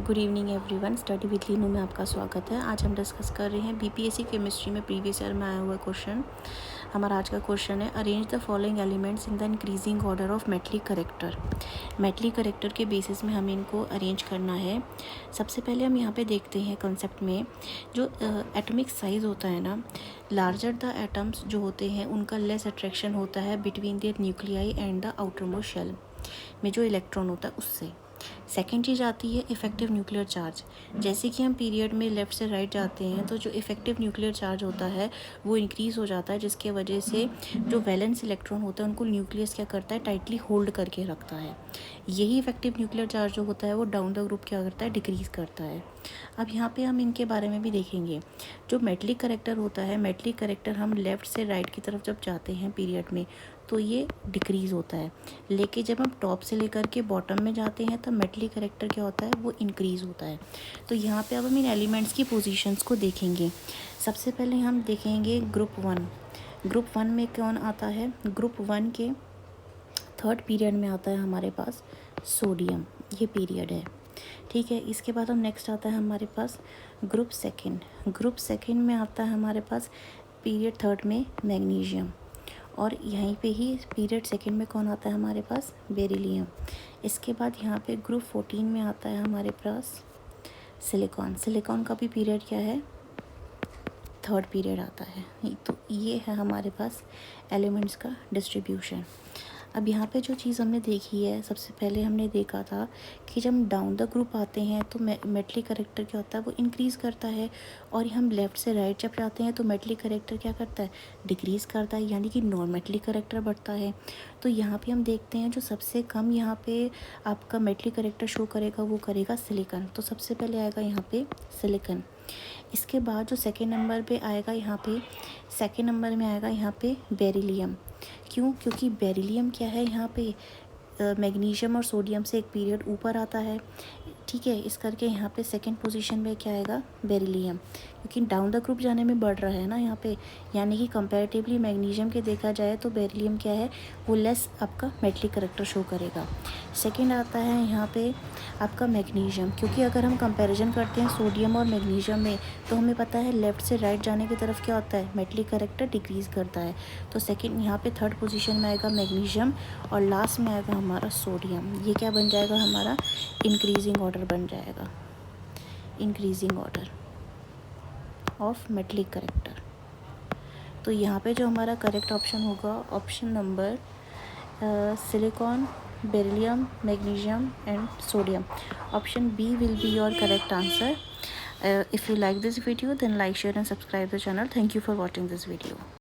Good evening everyone. Study with Leenu में आपका स्वागत है। आज हम डिस्कस कर रहे हैं बीपीएससी केमिस्ट्री में प्रीवियस ईयर में आया हुआ क्वेश्चन। हमारा आज का क्वेश्चन है, arrange the following elements in the increasing order of metallic character. Metallic character के बेसिस में हमें इनको अरेंज करना है। सबसे पहले हम यहाँ पे देखते हैं कंसेप्ट में जो एटॉमिक साइज़ होता है ना, लार्जर द एटम्स जो होते हैं उनका लेस अट्रैक्शन होता है between their nuclei and the outermost shell में जो इलेक्ट्रॉन होता है उससे। सेकेंड चीज़ आती है इफ़ेक्टिव न्यूक्लियर चार्ज। जैसे कि हम पीरियड में लेफ़्ट से राइट जाते हैं तो जो इफ़ेक्टिव न्यूक्लियर चार्ज होता है वो इंक्रीज़ हो जाता है, जिसके वजह से जो वैलेंस इलेक्ट्रॉन होता है उनको न्यूक्लियस क्या करता है, टाइटली होल्ड करके रखता है। यही इफ़ेक्टिव न्यूक्लियर चार्ज जो होता है वो डाउन द ग्रुप क्या करता है, डिक्रीज़ करता है। अब यहाँ पे हम इनके बारे में भी देखेंगे। जो मेटलिक करेक्टर होता है, मेटलिक करेक्टर हम लेफ़्ट से राइट की तरफ जब जाते हैं पीरियड में तो ये डिक्रीज़ होता है, लेकिन जब हम टॉप से लेकर के बॉटम में जाते हैं तो मेटलिक करेक्टर क्या होता है, वो इंक्रीज़ होता है। तो यहाँ पे अब हम इन एलिमेंट्स की पोजीशंस को देखेंगे। सबसे पहले हम देखेंगे ग्रुप वन। ग्रुप वन में कौन आता है? ग्रुप वन के थर्ड पीरियड में आता है हमारे पास सोडियम, ये पीरियड है, ठीक है। इसके बाद हम नेक्स्ट आता है हमारे पास ग्रुप सेकेंड। ग्रुप सेकेंड में आता है हमारे पास पीरियड थर्ड में मैग्नीशियम, और यहीं पे ही पीरियड सेकेंड में कौन आता है हमारे पास, बेरिलियम। इसके बाद यहाँ पे ग्रुप 14 में आता है हमारे पास सिलिकॉन। सिलिकॉन का भी पीरियड क्या है, थर्ड पीरियड आता है। तो ये है हमारे पास एलिमेंट्स का डिस्ट्रीब्यूशन। अब यहाँ पे जो चीज़ हमने देखी है, सबसे पहले हमने देखा था कि जब हम डाउन द ग्रुप आते हैं तो मेटलिक करेक्टर क्या होता है, वो इंक्रीज़ करता है, और हम लेफ़्ट से राइट जब जाते हैं तो मेटलिक करेक्टर क्या करता है, डिक्रीज़ करता है, यानी कि नॉन मेटलिक करेक्टर बढ़ता है। तो यहाँ पे हम देखते हैं जो सबसे कम यहाँ पे आपका मेटलिक करेक्टर शो करेगा वो करेगा सिलिकॉन। तो सबसे पहले आएगा यहाँ पे सिलिकॉन। इसके बाद जो सेकेंड नंबर पे आएगा यहाँ पे, सेकेंड नंबर में आएगा यहाँ पे बेरिलियम। क्यों? क्योंकि बेरिलियम क्या है, यहाँ पे मैग्नीशियम और सोडियम से एक पीरियड ऊपर आता है, ठीक है। इस करके यहाँ पे सेकंड पोजीशन में क्या आएगा, बेरिलियम, क्योंकि डाउन द ग्रुप जाने में बढ़ रहा है ना यहाँ पे, यानी कि कंपैरेटिवली मैग्नीशियम के देखा जाए तो बेरिलियम क्या है, वो लेस आपका मेटलिक करेक्टर शो करेगा। सेकंड आता है यहाँ पे आपका मैग्नीशियम, क्योंकि अगर हम कंपैरिजन करते हैं सोडियम और मैग्नीशियम में तो हमें पता है लेफ़्ट से राइट जाने की तरफ क्या होता है, मेटलिक करेक्टर डिक्रीज़ करता है। तो सेकेंड यहाँ पे थर्ड पोजीशन में आएगा मैग्नीशियम, और लास्ट में आएगा हमारा सोडियम। ये क्या बन जाएगा, हमारा इंक्रीजिंग ऑर्डर बन जाएगा, increasing order of metallic character. तो यहाँ पे जो हमारा करेक्ट ऑप्शन होगा, option number silicon, beryllium, magnesium and sodium. Option B will be your correct answer. If you like this video, then like, share and subscribe the channel. Thank you for watching this video.